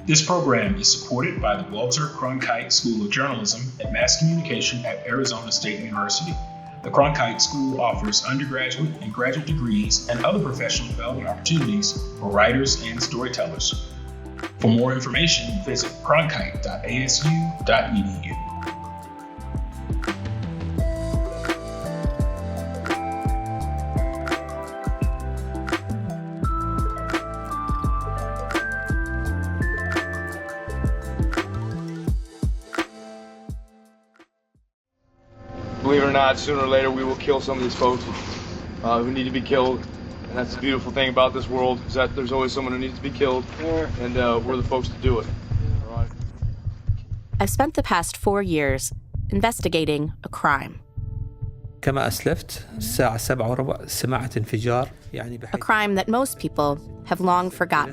This program is supported by the Walter Cronkite School of Journalism and Mass Communication at Arizona State University. The Cronkite School offers undergraduate and graduate degrees and other professional development opportunities for writers and storytellers. For more information, visit cronkite.asu.edu. Believe it or not, sooner or later we will kill some of these folks who need to be killed. And that's the beautiful thing about this world, is that there's always someone who needs to be killed, and we're the folks to do it. All right. I've spent the past 4 years investigating a crime. كما أسلفت الساعة 7:15 سمعت انفجار A crime that most people have long forgotten.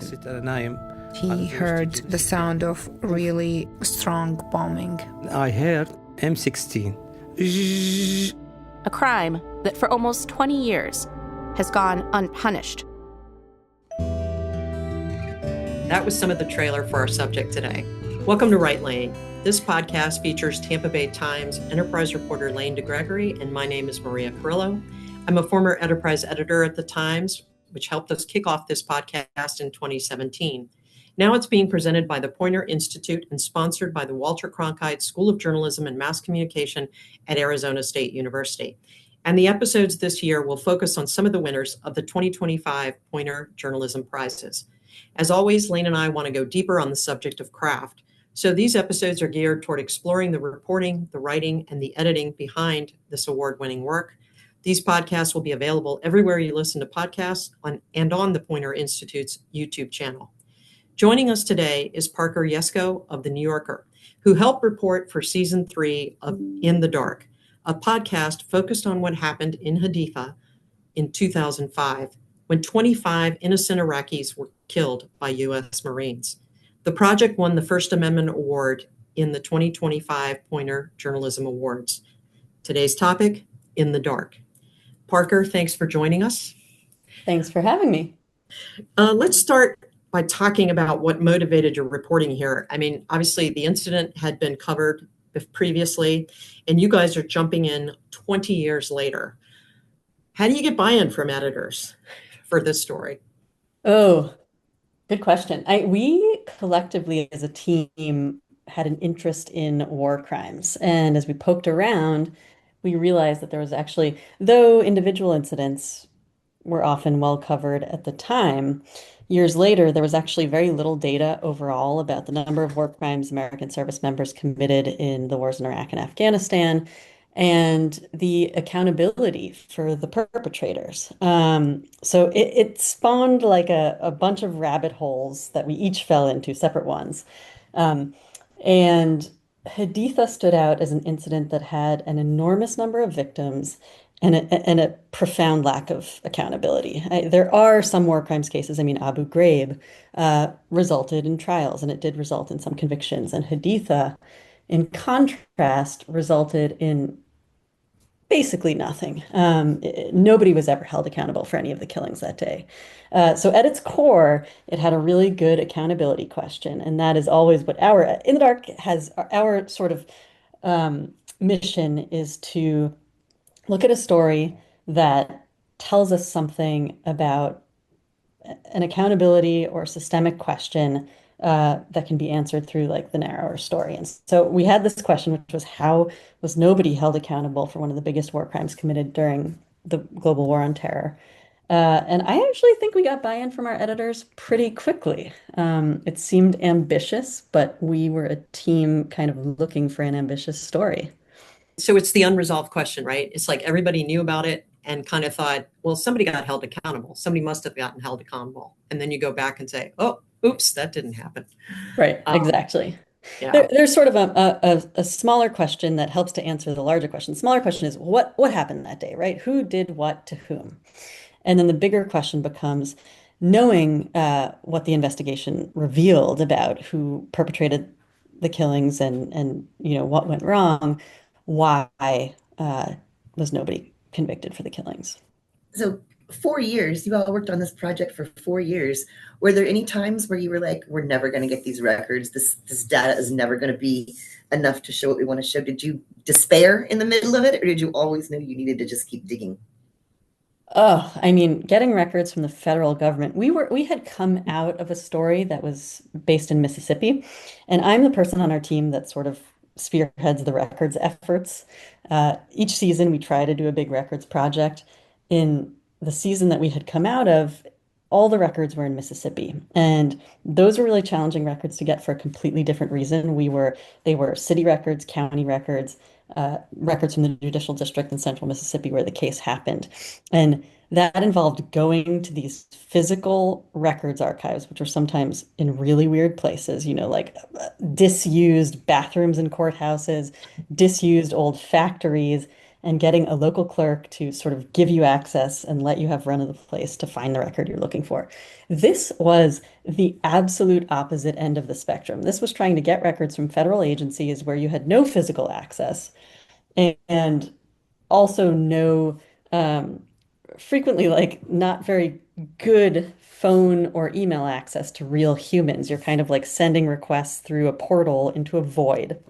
He heard the sound of really strong bombing. I heard M16. A crime that for almost 20 years has gone unpunished. That was some of the trailer for our subject today. Welcome to WriteLane. This podcast features Tampa Bay Times Enterprise reporter Lane DeGregory, and my name is Maria Carrillo. I'm a former Enterprise editor at the Times, which helped us kick off this podcast in 2017. Now it's being presented by the Poynter Institute and sponsored by the Walter Cronkite School of Journalism and Mass Communication at Arizona State University. And the episodes this year will focus on some of the winners of the 2025 Poynter Journalism Prizes. As always, Lane and I want to go deeper on the subject of craft. So these episodes are geared toward exploring the reporting, the writing, and the editing behind this award-winning work. These podcasts will be available everywhere you listen to podcasts and on the Poynter Institute's YouTube channel. Joining us today is Parker Yesko of The New Yorker, who helped report for season 3 of In the Dark, a podcast focused on what happened in Haditha in 2005, when 25 innocent Iraqis were killed by U.S. Marines. The project won the First Amendment Award in the 2025 Poynter Journalism Awards. Today's topic, In the Dark. Parker, thanks for joining us. Thanks for having me. Let's start by talking about what motivated your reporting here. I mean, obviously the incident had been covered previously, and you guys are jumping in 20 years later. How do you get buy-in from editors for this story? Oh, good question. We collectively as a team had an interest in war crimes. And as we poked around, we realized that there was actually, though individual incidents were often well covered at the time, years later, there was actually very little data overall about the number of war crimes American service members committed in the wars in Iraq and Afghanistan and the accountability for the perpetrators. So it spawned like a bunch of rabbit holes that we each fell into, separate ones. And Haditha stood out as an incident that had an enormous number of victims and a profound lack of accountability. There are some war crimes cases. I mean, Abu Ghraib resulted in trials, and it did result in some convictions. And Haditha, in contrast, resulted in basically nothing. Nobody was ever held accountable for any of the killings that day. So at its core, it had a really good accountability question. And that is always what In the Dark has, our sort of mission is to look at a story that tells us something about an accountability or systemic question that can be answered through like the narrower story. And so we had this question, which was, how was nobody held accountable for one of the biggest war crimes committed during the global war on terror? And I actually think we got buy-in from our editors pretty quickly. It seemed ambitious, but we were a team kind of looking for an ambitious story. So it's the unresolved question, right? It's like everybody knew about it and kind of thought, well, somebody got held accountable. Somebody must have gotten held accountable. And then you go back and say, oh, oops, that didn't happen. Right, exactly. Yeah. There's sort of a smaller question that helps to answer the larger question. The smaller question is, what happened that day, right? Who did what to whom? And then the bigger question becomes, knowing what the investigation revealed about who perpetrated the killings and what went wrong, why was nobody convicted for the killings? So 4 years, you all worked on this project for 4 years. Were there any times where you were like, we're never going to get these records? This data is never going to be enough to show what we want to show. Did you despair in the middle of it, or did you always know you needed to just keep digging? Oh, I mean, getting records from the federal government. We had come out of a story that was based in Mississippi, and I'm the person on our team that sort of spearheads the records efforts. Each season, we try to do a big records project. In the season that we had come out of, all the records were in Mississippi, and those were really challenging records to get for a completely different reason. They were city records, county records, records from the judicial district in central Mississippi where the case happened. And that involved going to these physical records archives, which are sometimes in really weird places, like disused bathrooms in courthouses, disused old factories, and getting a local clerk to sort of give you access and let you have run of the place to find the record you're looking for. This was the absolute opposite end of the spectrum. This was trying to get records from federal agencies where you had no physical access and also no, frequently like not very good phone or email access to real humans. You're kind of like sending requests through a portal into a void.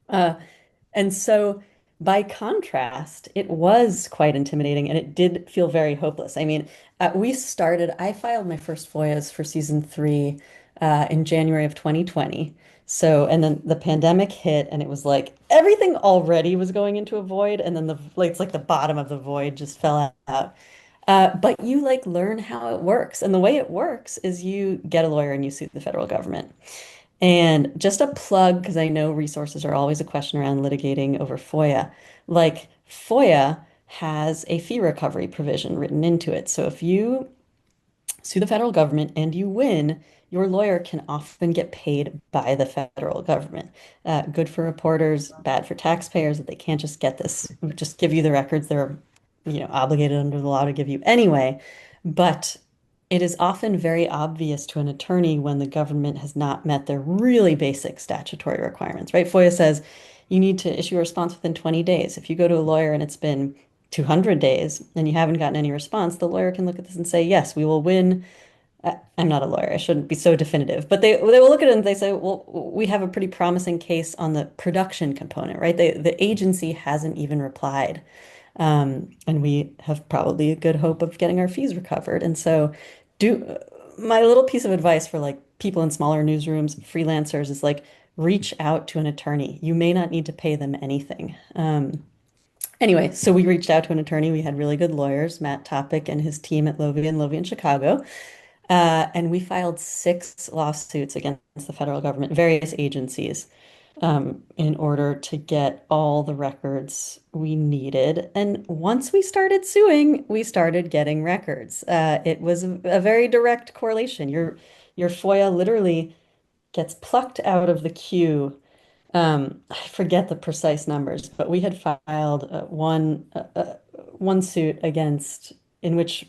And so by contrast, it was quite intimidating and it did feel very hopeless. I mean, I filed my first FOIAs for season 3 in January of 2020. So, and then the pandemic hit and it was like everything already was going into a void. And then it's like the bottom of the void just fell out. But you like learn how it works. And the way it works is you get a lawyer and you sue the federal government. And just a plug, because I know resources are always a question around litigating over FOIA. Like FOIA has a fee recovery provision written into it. So if you sue the federal government and you win, your lawyer can often get paid by the federal government. Good for reporters, bad for taxpayers that they can't just give you the records they're, obligated under the law to give you anyway. But it is often very obvious to an attorney when the government has not met their really basic statutory requirements, right? FOIA says you need to issue a response within 20 days. If you go to a lawyer and it's been 200 days and you haven't gotten any response, the lawyer can look at this and say, yes, we will win. I'm not a lawyer. I shouldn't be so definitive, but they will look at it and they say, well, we have a pretty promising case on the production component, right? The agency hasn't even replied. And we have probably a good hope of getting our fees recovered. And so my little piece of advice for like people in smaller newsrooms, freelancers is like reach out to an attorney. You may not need to pay them anything. Anyway, so we reached out to an attorney. We had really good lawyers, Matt Topic and his team at Lovie and Lovie in Chicago. And we filed 6 lawsuits against the federal government, various agencies, in order to get all the records we needed. And once we started suing, we started getting records. It was a very direct correlation. Your FOIA literally gets plucked out of the queue. I forget the precise numbers, but we had filed one suit in which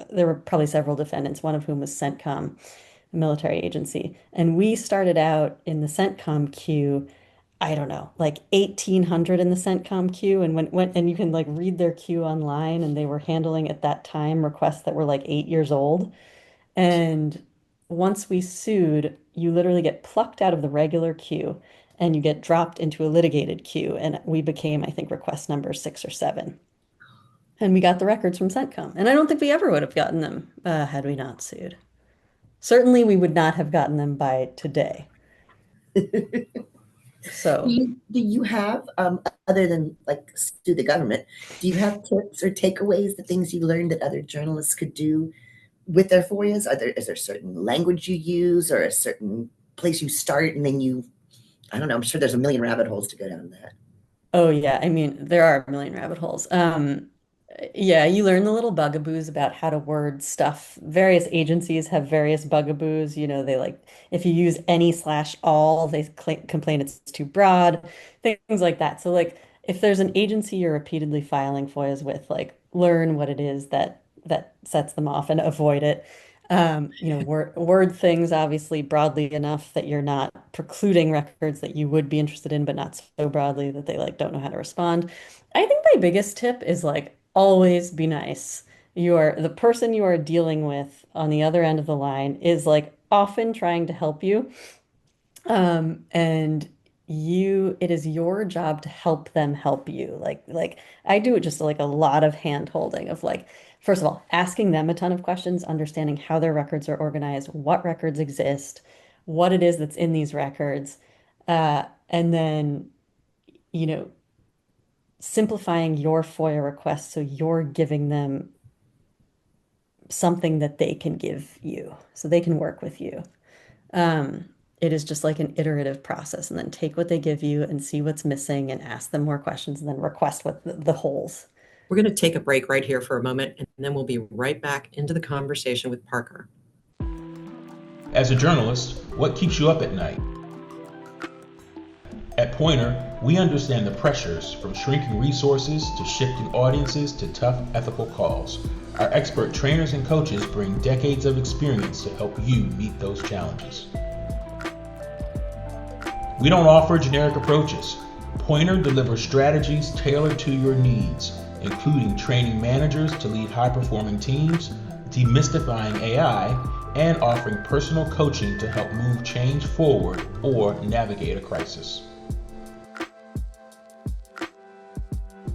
there were probably several defendants, one of whom was CENTCOM, a military agency. And we started out in the CENTCOM queue, I don't know, like 1,800 in the CENTCOM queue. And and you can like read their queue online, and they were handling at that time requests that were like 8 years old. And once we sued, you literally get plucked out of the regular queue and you get dropped into a litigated queue. And we became, I think, request number 6 or 7. And we got the records from CENTCOM. And I don't think we ever would have gotten them had we not sued. Certainly, we would not have gotten them by today. So, do you have, other than like sue the government, do you have tips or takeaways, the things you learned that other journalists could do with their FOIAs? Is there certain language you use or a certain place you start and then I don't know, I'm sure there's a million rabbit holes to go down that. Oh yeah, I mean, there are a million rabbit holes. Yeah, you learn the little bugaboos about how to word stuff. Various agencies have various bugaboos. They like, if you use any/all, they complain it's too broad, things like that. So like, if there's an agency you're repeatedly filing FOIAs with, like learn what it is that sets them off and avoid it. Word things obviously broadly enough that you're not precluding records that you would be interested in, but not so broadly that they like don't know how to respond. I think my biggest tip is like always be nice. the person you are dealing with on the other end of the line is like often trying to help you. And it is your job to help them help you. Like I do it just like a lot of hand holding of like, first of all, asking them a ton of questions, understanding how their records are organized, what records exist, what it is that's in these records, and then, you know, simplifying your FOIA request so you're giving them something that they can give you, so they can work with you. It is just like an iterative process, and then take what they give you and see what's missing and ask them more questions and then request what the holes. We're going to take a break right here for a moment, and then we'll be right back into the conversation with Parker. As a journalist, what keeps you up at night? At Poynter, we understand the pressures from shrinking resources to shifting audiences to tough ethical calls. Our expert trainers and coaches bring decades of experience to help you meet those challenges. We don't offer generic approaches. Poynter delivers strategies tailored to your needs, including training managers to lead high-performing teams, demystifying AI, and offering personal coaching to help move change forward or navigate a crisis.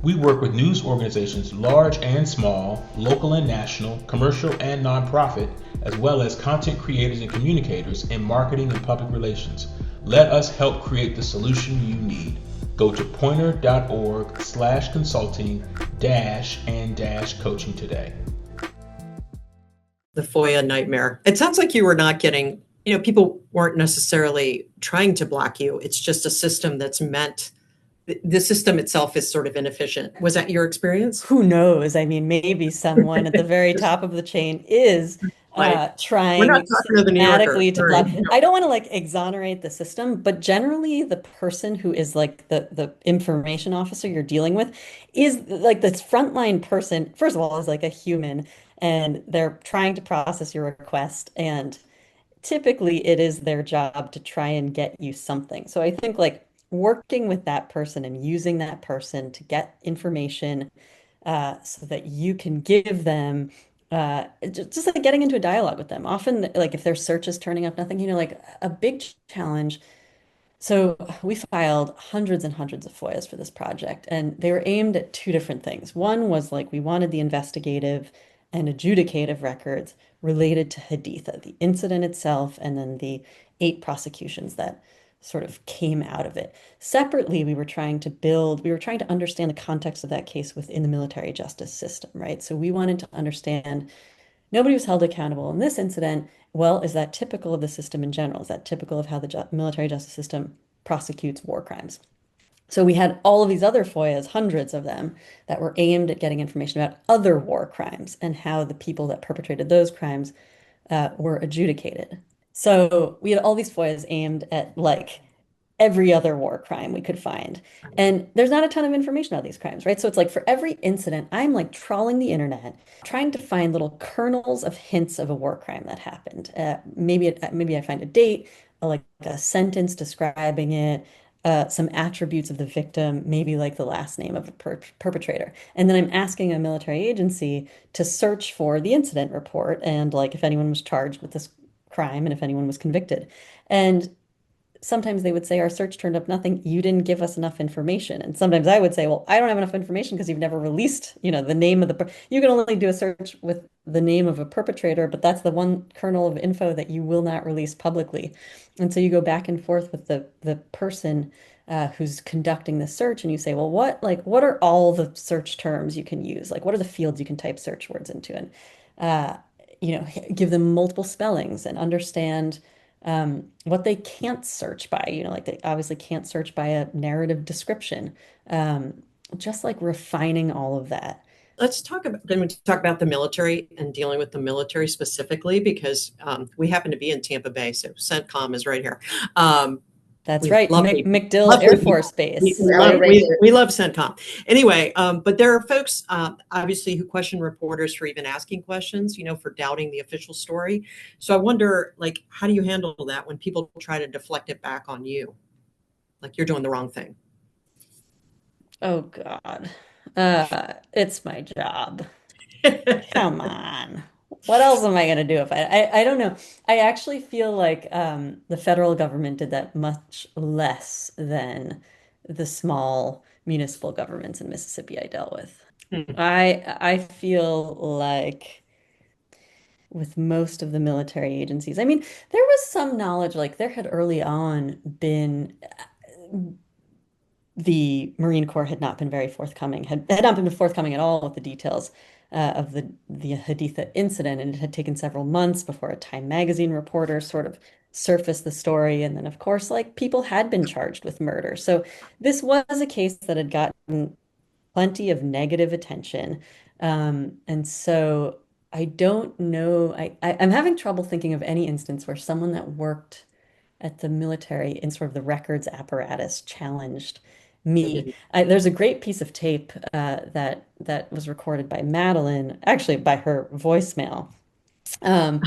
We work with news organizations large and small, local and national, commercial and nonprofit, as well as content creators and communicators in marketing and public relations. Let us help create the solution you need. Go to poynter.org/consulting-and-coaching today. The FOIA nightmare. It sounds like you were not getting, people weren't necessarily trying to block you. It's just a system that's meant, the system itself is sort of inefficient. Was that your experience? Who knows? I mean, maybe someone at the very top of the chain is trying systematically to block. I don't want to like exonerate the system, but generally the person who is like the information officer you're dealing with is like this frontline person, first of all, is like a human, and they're trying to process your request, and typically it is their job to try and get you something. So I think like working with that person and using that person to get information so that you can give them just like getting into a dialogue with them. Often, like if their search is turning up nothing, like a big challenge. So we filed hundreds and hundreds of FOIAs for this project, and they were aimed at two different things. One was like we wanted the investigative and adjudicative records related to Haditha, the incident itself, and then the 8 prosecutions that sort of came out of it. Separately, we were trying to understand the context of that case within the military justice system, right? So we wanted to understand, nobody was held accountable in this incident. Well, is that typical of the system in general? Is that typical of how the military justice system prosecutes war crimes? So we had all of these other FOIAs, hundreds of them, that were aimed at getting information about other war crimes and how the people that perpetrated those crimes were adjudicated. So we had all these FOIAs aimed at like every other war crime we could find. And there's not a ton of information about these crimes, right? So it's like for every incident, I'm like trawling the internet, trying to find little kernels of hints of a war crime that happened. Maybe I find a date, like a sentence describing it, some attributes of the victim, maybe like the last name of a perpetrator. And then I'm asking a military agency to search for the incident report and like if anyone was charged with this crime and if anyone was convicted. And sometimes they would say, our search turned up nothing. You didn't give us enough information. And sometimes I would say, well, I don't have enough information because you've never released, the name of you can only do a search with the name of a perpetrator, but that's the one kernel of info that you will not release publicly. And so you go back and forth with the person who's conducting the search, and you say, well, what are all the search terms you can use? Like, what are the fields you can type search words into? And, give them multiple spellings and understand what they can't search by, like they obviously can't search by a narrative description, just like refining all of that. Let's talk about the military and dealing with the military specifically, because we happen to be in Tampa Bay, so CENTCOM is right here. That's right, MacDill Air Force Base. We love CENTCOM. Anyway, but there are folks, obviously, who question reporters for even asking questions, for doubting the official story. So I wonder, like, how do you handle that when people try to deflect it back on you? Like you're doing the wrong thing. Oh, God. It's my job. Come on. What else am I going to do if I don't know. I actually feel like the federal government did that much less than the small municipal governments in Mississippi I dealt with. Hmm. I feel like with most of the military agencies, I mean, there was some knowledge, like there had early on been the Marine Corps had not been very forthcoming, had not been forthcoming at all with the details of the Haditha incident, and it had taken several months before a Time magazine reporter sort of surfaced the story, and then of course, like people had been charged with murder. So this was a case that had gotten plenty of negative attention, and so I don't know. I'm having trouble thinking of any instance where someone that worked at the military in sort of the records apparatus challenged me. Mhm. There's a great piece of tape that was recorded by Madeline, actually by her voicemail, um,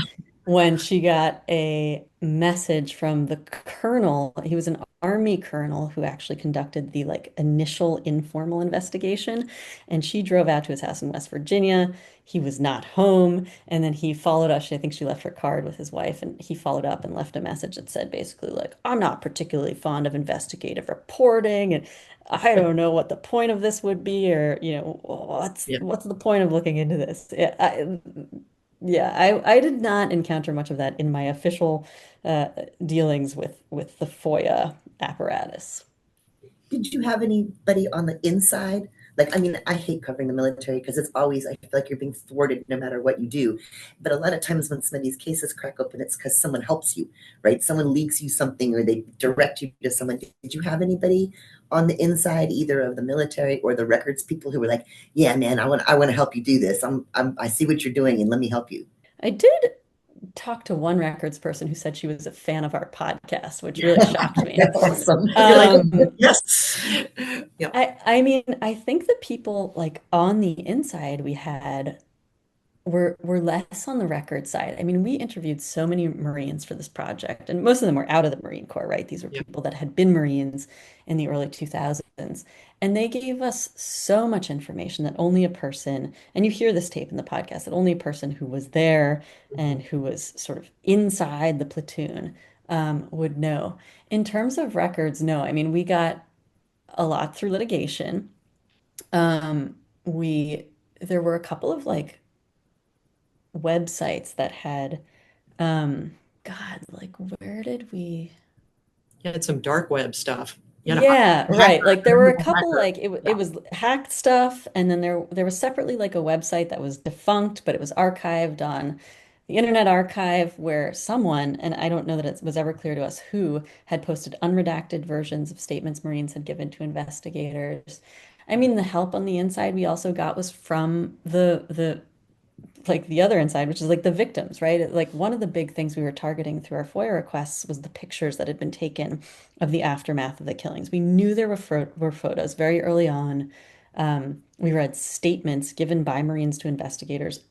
when she got a message from the colonel. He was an army colonel who actually conducted the like initial informal investigation, and she drove out to his house in West Virginia. He was not home, and then he followed up. I think she left her card with his wife, and he followed up and left a message that said basically like, "I'm not particularly fond of investigative reporting, and I don't know what the point of this would be, or Yeah. what's the point of looking into this?" Yeah, I did not encounter much of that in my official dealings with the FOIA apparatus. Did you have anybody on the inside? Like, I mean, I hate covering the military because it's always, I feel like you're being thwarted no matter what you do. But a lot of times when some of these cases crack open, it's because someone helps you, right? Someone leaks you something or they direct you to someone. Did you have anybody on the inside, either of the military or the records people who were like, yeah, man, I want to help you do this. I see what you're doing and let me help you. I did talk to one records person who said she was a fan of our podcast, which really shocked me. That's awesome. You're like, Um, yes. Yeah. I mean, I think the people like on the inside we had were less on the record side. I mean, we interviewed so many Marines for this project, and most of them were out of the Marine Corps, right? These were Yeah. people that had been Marines in the early 2000s. And they gave us so much information that only a person, and you hear this tape in the podcast, that only a person who was there and who was sort of inside the platoon would know. In terms of records, no. I mean, we got a lot through litigation. Um, we there were a couple of like websites that had God, like where did we You had some dark web stuff. You had a yeah, right. hacker. Like there were Remember a the couple hacker? like Yeah. it was hacked stuff, and then there was separately like a website that was defunct, but it was archived on the Internet Archive where someone, and I don't know that it was ever clear to us who, had posted unredacted versions of statements Marines had given to investigators. I mean, the help on the inside we also got was from the like the other inside, which is like the victims, right? Like one of the big things we were targeting through our FOIA requests was the pictures that had been taken of the aftermath of the killings. We knew there were photos very early on. We read statements given by Marines to investigators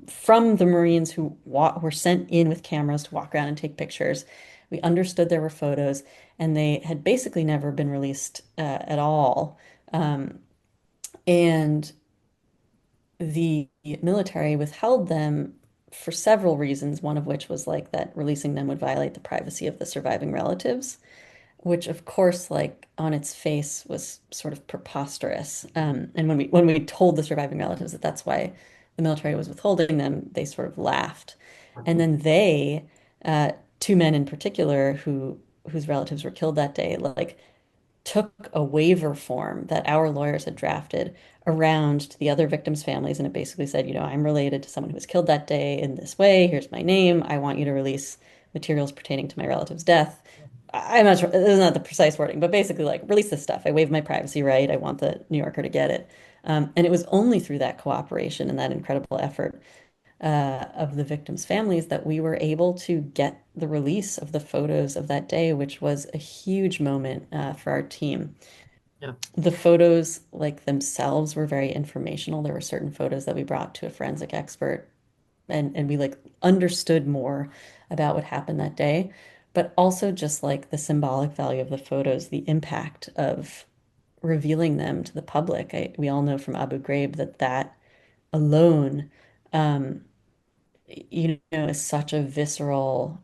from the Marines who were sent in with cameras to walk around and take pictures. We understood there were photos, and they had basically never been released at all. And the military withheld them for several reasons, one of which was like that releasing them would violate the privacy of the surviving relatives, which of course, like on its face was sort of preposterous. And when we told the surviving relatives that that's why the military was withholding them, they sort of laughed. And then they, two men in particular whose relatives were killed that day, like took a waiver form that our lawyers had drafted around to the other victims' families, and it basically said, I'm related to someone who was killed that day in this way. Here's my name. I want you to release materials pertaining to my relative's death. I'm not sure, this is not the precise wording, but basically like release this stuff. I waive my privacy right. I want the New Yorker to get it. And it was only through that cooperation and that incredible effort of the victims' families that we were able to get the release of the photos of that day, which was a huge moment for our team. Yeah. The photos, like themselves, were very informational. There were certain photos that we brought to a forensic expert, and we like understood more about what happened that day, but also just like the symbolic value of the photos, the impact of revealing them to the public. We all know from Abu Ghraib that alone, um, is such a visceral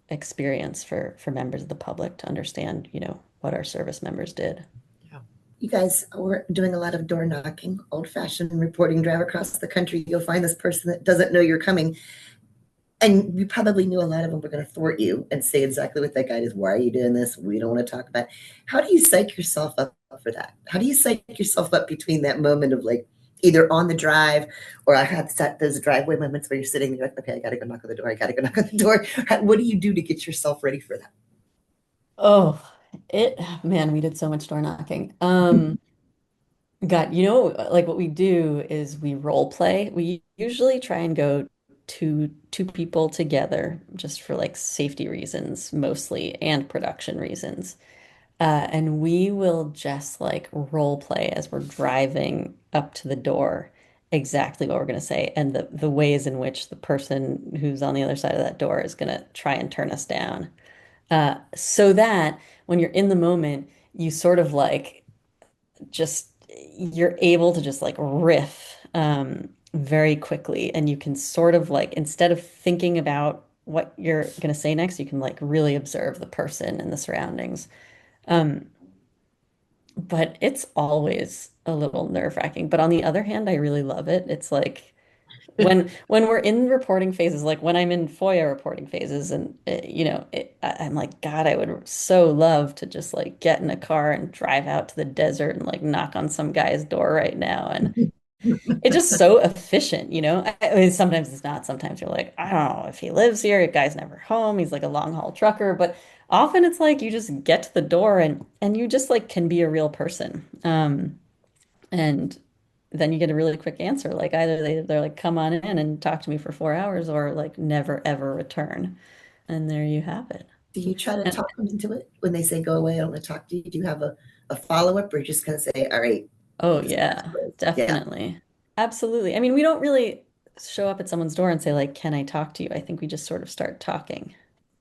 experience for members of the public to understand, what our service members did. You guys were doing a lot of door knocking, old-fashioned reporting, drive across the country. You'll find this person that doesn't know you're coming. And you probably knew a lot of them were going to thwart you and say exactly what that guy is. Why are you doing this? We don't want to talk about it. How do you psych yourself up for that? How do you psych yourself up between that moment of like either on the drive, or I had those driveway moments where you're sitting there like, okay, I got to go knock on the door. I got to go knock on the door. What do you do to get yourself ready for that? Oh, man, we did so much door knocking. God, like what we do is we role play. We usually try and go two people together just for like safety reasons mostly and production reasons. And we will just like role play as we're driving up to the door exactly what we're going to say and the ways in which the person who's on the other side of that door is going to try and turn us down. So that when you're in the moment, you sort of like just you're able to just like riff very quickly, and you can sort of like instead of thinking about what you're going to say next, you can like really observe the person and the surroundings. Um, but it's always a little nerve-wracking. But on the other hand, I really love it. It's like when we're in reporting phases, like when I'm in FOIA reporting phases, and I'm like, God, I would so love to just like get in a car and drive out to the desert and like knock on some guy's door right now. And it's just so efficient, I mean, sometimes it's not. Sometimes you're like, I don't know if he lives here. The guy's never home. He's like a long haul trucker. But often it's like you just get to the door and you just like can be a real person. And then you get a really quick answer. Like either they're like, come on in and talk to me for 4 hours, or like never ever return. And there you have it. Do you try to And talk them into it when they say, go away, I don't want to talk to you? Do you have a follow-up, or you're just going to say, all right, oh this yeah, yeah. definitely. Absolutely. I mean, we don't really show up at someone's door and say like, can I talk to you? I think we just sort of start talking.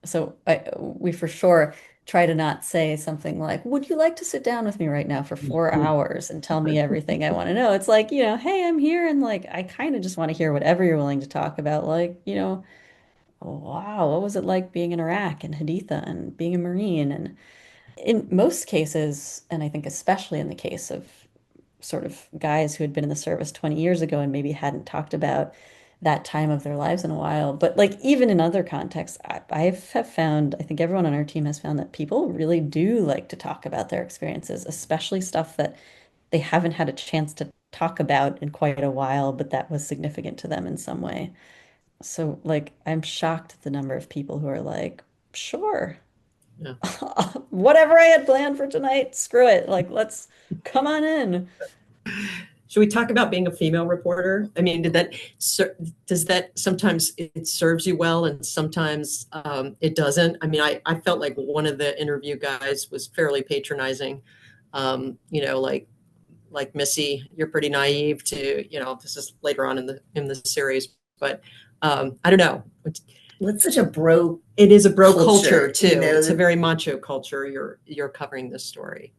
So we for sure try to not say something like, would you like to sit down with me right now for 4 hours and tell me everything I want to know? It's like, hey, I'm here and like I kind of just want to hear whatever you're willing to talk about. Like, wow, what was it like being in Iraq and Haditha and being a Marine? And in most cases, and I think especially in the case of sort of guys who had been in the service 20 years ago and maybe hadn't talked about that time of their lives in a while. But like even in other contexts, have found, I think everyone on our team has found that people really do like to talk about their experiences, especially stuff that they haven't had a chance to talk about in quite a while, but that was significant to them in some way. So like I'm shocked at the number of people who are like, sure, Yeah. whatever I had planned for tonight, screw it. Like, let's come on in. Should we talk about being a female reporter? I mean, does that sometimes it serves you well and sometimes it doesn't? I mean, I felt like one of the interview guys was fairly patronizing, like Missy, you're pretty naive to, this is later on in the series, but I don't know. Well, it's such a bro. It is a bro culture too. you know? It's a very macho culture. You're covering this story.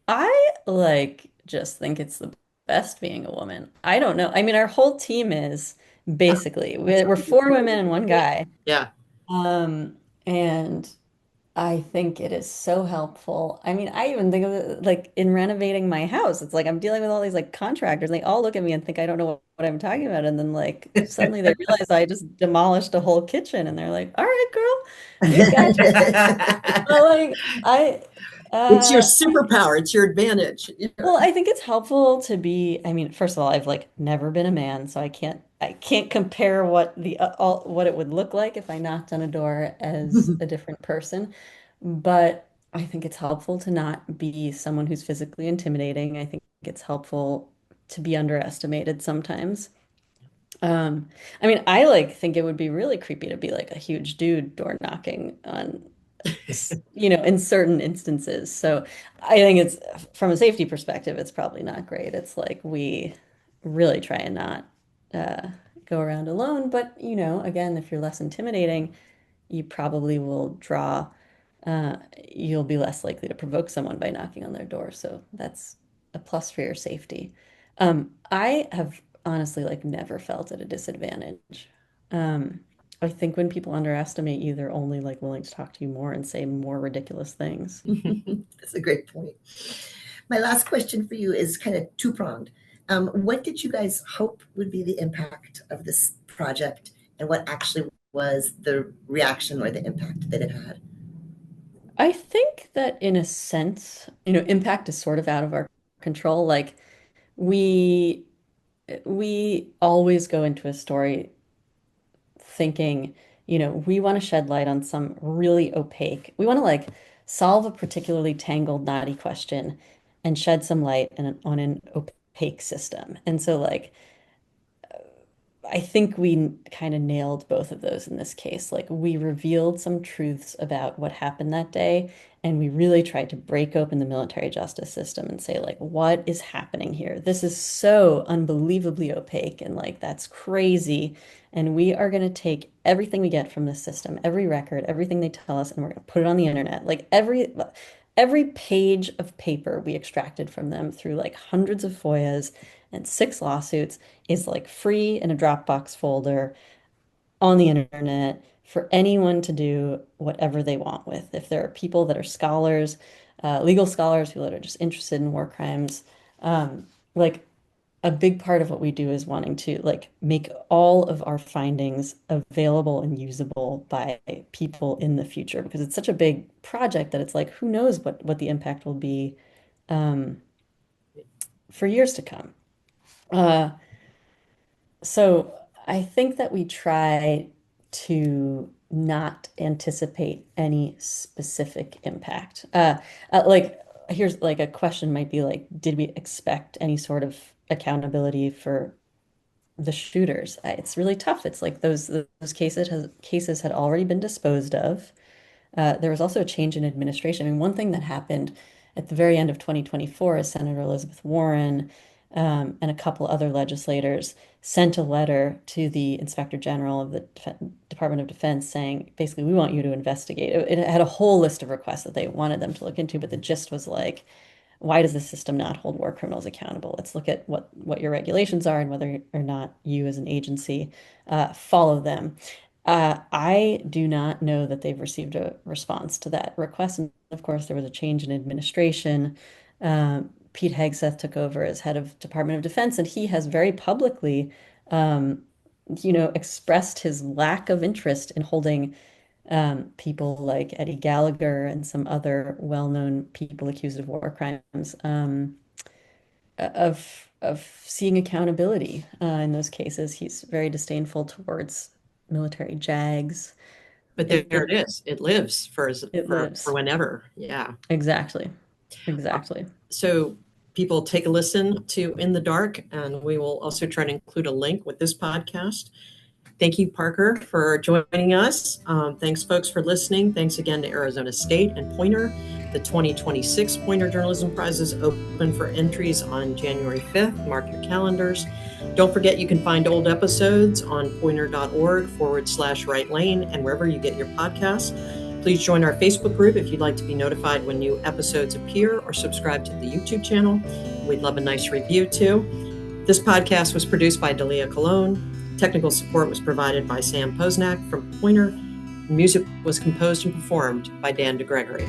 I like just think it's the best being a woman. I don't know. I mean, our whole team is basically we're four women and one guy. Yeah. And I think it is so helpful. I mean, I even think of it like in renovating my house. It's like I'm dealing with all these like contractors. And they all look at me and think I don't know what I'm talking about. And then like suddenly they realize I just demolished a whole kitchen, and they're like, "All right, girl, you got it." So, like it's your superpower. It's your advantage. well, I think it's helpful to be, I mean, first of all, I've like never been a man, so I can't compare what it would look like if I knocked on a door as a different person. But I think it's helpful to not be someone who's physically intimidating. I think it's helpful to be underestimated sometimes. I mean, I like think it would be really creepy to be like a huge dude door knocking on in certain instances. So I think it's from a safety perspective, it's probably not great. It's like we really try and not uh, go around alone. But, again, if you're less intimidating, you probably will you'll be less likely to provoke someone by knocking on their door. So that's a plus for your safety. I have honestly like never felt at a disadvantage. I think when people underestimate you, they're only like willing to talk to you more and say more ridiculous things. That's a great point. My last question for you is kind of two-pronged. What did you guys hope would be the impact of this project, and what actually was the reaction or the impact that it had? I think that in a sense, impact is sort of out of our control. Like we we always go into a story thinking, we want to shed light on some really opaque. We want to like solve a particularly tangled, knotty question and shed some light on an opaque system. And so like I think we kind of nailed both of those in this case. Like we revealed some truths about what happened that day, and we really tried to break open the military justice system and say, like, what is happening here? This is so unbelievably opaque, and like that's crazy. And we are going to take everything we get from this system, every record, everything they tell us, and we're going to put it on the internet. Like every page of paper we extracted from them through like hundreds of FOIAs and 6 lawsuits is like free in a Dropbox folder on the internet for anyone to do whatever they want with. If there are people that are scholars, legal scholars, people that are just interested in war crimes, like a big part of what we do is wanting to like make all of our findings available and usable by people in the future, because it's such a big project that it's like, who knows what the impact will be for years to come. So I think that we try to not anticipate any specific impact. Like here's like a question might be like, did we expect any sort of accountability for the shooters? It's really tough. It's like those cases had already been disposed of. There was also a change in administration. I mean, one thing that happened at the very end of 2024 is Senator Elizabeth Warren and a couple other legislators sent a letter to the Inspector General of the Department of Defense saying, basically, we want you to investigate. It had a whole list of requests that they wanted them to look into, but the gist was like, why does the system not hold war criminals accountable? Let's look at what your regulations are and whether or not you as an agency follow them. I do not know that they've received a response to that request. And of course, there was a change in administration. Pete Hegseth took over as head of Department of Defense, and he has very publicly, expressed his lack of interest in holding people like Eddie Gallagher and some other well-known people accused of war crimes of seeing accountability in those cases. He's very disdainful towards military JAGs. But there it is. It lives for whenever. Yeah. Exactly. So people take a listen to In the Dark, and we will also try to include a link with this podcast. Thank you, Parker, for joining us. Thanks, folks, for listening. Thanks again to Arizona State and Poynter. The 2026 Poynter Journalism Prizes open for entries on January 5th. Mark your calendars. Don't forget, you can find old episodes on poynter.org/WriteLane and wherever you get your podcasts. Please join our Facebook group if you'd like to be notified when new episodes appear, or subscribe to the YouTube channel. We'd love a nice review too. This podcast was produced by Dalia Colon. Technical support was provided by Sam Posnack from Poynter. Music was composed and performed by Dan DeGregory.